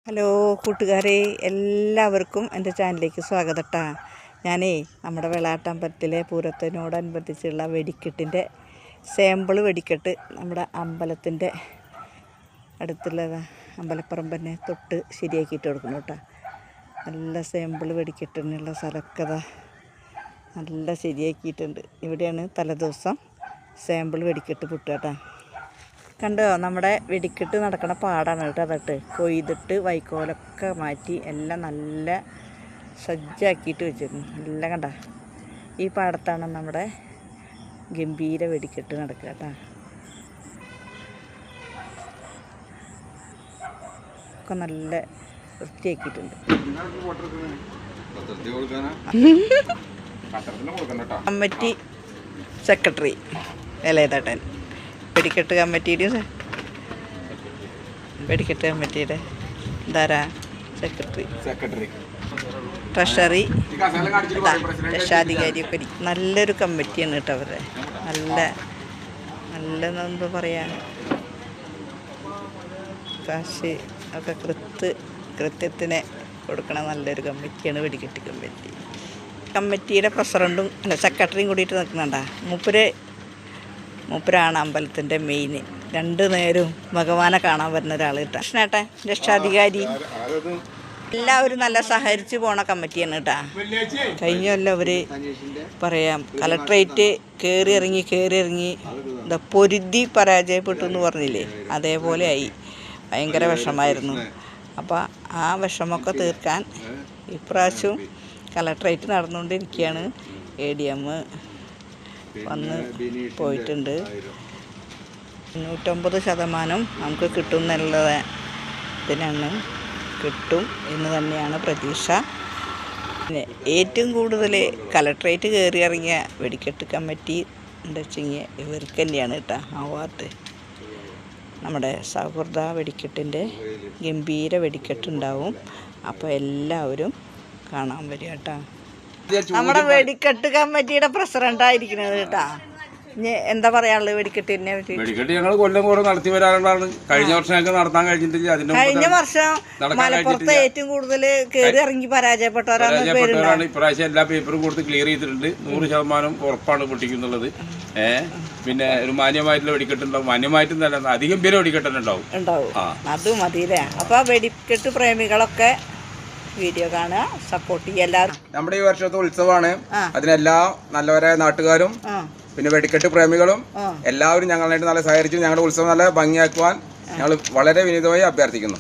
Hello കൂട്ടുകാരെ, എല്ലാവർക്കും എൻ്റെ ചാനലിലേക്ക് സ്വാഗതം കേട്ടോ. ഞാനേ നമ്മുടെ വെള്ളാട്ടമ്പലത്തിലെ പൂരത്തിനോടനുബന്ധിച്ചുള്ള വെടിക്കെട്ടിൻ്റെ സാമ്പിൾ വെടിക്കെട്ട് നമ്മുടെ അമ്പലത്തിൻ്റെ അടുത്തുള്ള അമ്പലപ്പറമ്പ് തൊട്ട് ശരിയാക്കിയിട്ട് കൊടുക്കണം കേട്ടോ. നല്ല സാമ്പിൾ വെടിക്കെട്ടിനുള്ള സ്ഥലമൊക്കെ നല്ല ശരിയാക്കിയിട്ടുണ്ട്. ഇവിടെയാണ് തലേദിവസം സാമ്പിൾ വെടിക്കെട്ട് പൊട്ടുക കേട്ടോ. കണ്ടോ, നമ്മുടെ വെടിക്കെട്ട് നടക്കണ പാടാണ് കേട്ടോ. അതിട്ട് കൊയ്തിട്ട് വൈക്കോലൊക്കെ മാറ്റി എല്ലാം നല്ല സജ്ജാക്കിയിട്ട് വെച്ചിരുന്നു. നല്ല കണ്ട ഈ പാടത്താണ് നമ്മുടെ ഗംഭീര വെടിക്കെട്ട് നടക്കുക കേട്ടോ. ഒക്കെ നല്ല വൃത്തിയാക്കിയിട്ടുണ്ട്. കമ്മിറ്റി സെക്രട്ടറി വേലയതട്ടൻ, വെടിക്കെട്ട് കമ്മിറ്റിയുടെ ധാരാ സെക്രട്ടറി ട്രഷറി രക്ഷാധികാരിയൊക്കെ നല്ലൊരു കമ്മിറ്റിയാണ് കേട്ടോ. അവരുടെ നല്ല എന്താ പറയുക, കാശ് ഒക്കെ കൃത്യത്തിന് കൊടുക്കണ നല്ലൊരു കമ്മിറ്റിയാണ് വെടിക്കെട്ട് കമ്മിറ്റി. കമ്മിറ്റിയുടെ പ്രസിഡൻറ്റും സെക്രട്ടറിയും കൂടിയിട്ട് നിൽക്കുന്നുണ്ടാ. മൂപ്പരാണ് അമ്പലത്തിൻ്റെ മെയിൻ. രണ്ടു നേരവും ഭഗവാനെ കാണാൻ വരുന്ന ഒരാൾ കേട്ടോ. കൃഷ്ണേട്ടൻ രക്ഷാധികാരി, എല്ലാവരും നല്ല സഹകരിച്ച് പോണ കമ്മിറ്റിയാണ് കേട്ടോ. കഴിഞ്ഞല്ല അവർ പറയാം, കലക്ട്രേറ്റ് കയറി ഇറങ്ങി എന്താ പൊരുതി പരാജയപ്പെട്ടു എന്ന് പറഞ്ഞില്ലേ, അതേപോലെ ആയി. ഭയങ്കര വിഷമമായിരുന്നു. അപ്പോൾ ആ വിഷമമൊക്കെ തീർക്കാൻ ഇപ്രാവശ്യവും കലക്ട്രേറ്റ് നടന്നുകൊണ്ടിരിക്കുകയാണ്. ADM വന്ന് പോയിട്ടുണ്ട്. 99% നമുക്ക് കിട്ടും എന്നുള്ളതിനാണ്. കിട്ടും എന്ന് തന്നെയാണ് പ്രതീക്ഷ. പിന്നെ ഏറ്റവും കൂടുതൽ കലക്ട്രേറ്റ് കയറി ഇറങ്ങിയ വെടിക്കെട്ട് കമ്മിറ്റി എന്താ വെച്ചെങ്കിൽ ഇവർക്ക് തന്നെയാണ് കേട്ടോ അവാർഡ്. നമ്മുടെ സൗഹൃദ വെടിക്കെട്ടിൻ്റെ ഗംഭീര വെടിക്കെട്ടുണ്ടാവും. അപ്പോൾ എല്ലാവരും കാണാൻ വരിക കേട്ടോ. നമ്മുടെ വെടിക്കെട്ട് കമ്മിറ്റിയുടെ പ്രസിഡൻ്റായിരിക്കുന്നത് കേട്ടോ. ഇനി എന്താ പറയാനുള്ളത് വെടിക്കെട്ടിനെ പറ്റി? വെടിക്കെട്ട് ഞങ്ങൾ കൊല്ലം കൂടെ നടത്തി വരാനുള്ളതാണ്. കഴിഞ്ഞ വർഷം ഞങ്ങൾക്ക് നടത്താൻ കഴിഞ്ഞിട്ടില്ല. കഴിഞ്ഞ വർഷം മലപ്പുറത്ത് ഏറ്റവും കൂടുതൽ കയറി ഇറങ്ങി പരാജയപ്പെട്ടവരാണ്. ഇപ്രാവശ്യം എല്ലാ പേപ്പറും കൊടുത്ത് ക്ലിയർ ചെയ്തിട്ടുണ്ട്. 100% ഉറപ്പാണ് പൊട്ടിക്കുന്നുള്ളത്. പിന്നെ ഒരു മാന്യമായിട്ടുള്ള വെടിക്കെട്ടുണ്ടാവും. മാന്യമായിട്ടും തന്നെ അധികം പേര് വെടിക്കെട്ടുണ്ടാവും. അത് മതിയില്ലേ? അപ്പോൾ വെടിക്കെട്ട് പ്രേമികളൊക്കെ വീഡിയോ കാണുക, സപ്പോർട്ട് ചെയ്യുക എല്ലാവരും. നമ്മുടെ ഈ വർഷത്തെ ഉത്സവമാണ്. അതിനെല്ലാ നല്ലവരായ നാട്ടുകാരും പിന്നെ വെടിക്കെട്ട് പ്രേമികളും എല്ലാവരും ഞങ്ങളായിട്ട് നല്ല സഹകരിച്ചു ഞങ്ങളുടെ ഉത്സവം നല്ല ഭംഗിയാക്കുവാൻ ഞങ്ങൾ വളരെ വിനീതമായി അഭ്യർത്ഥിക്കുന്നു.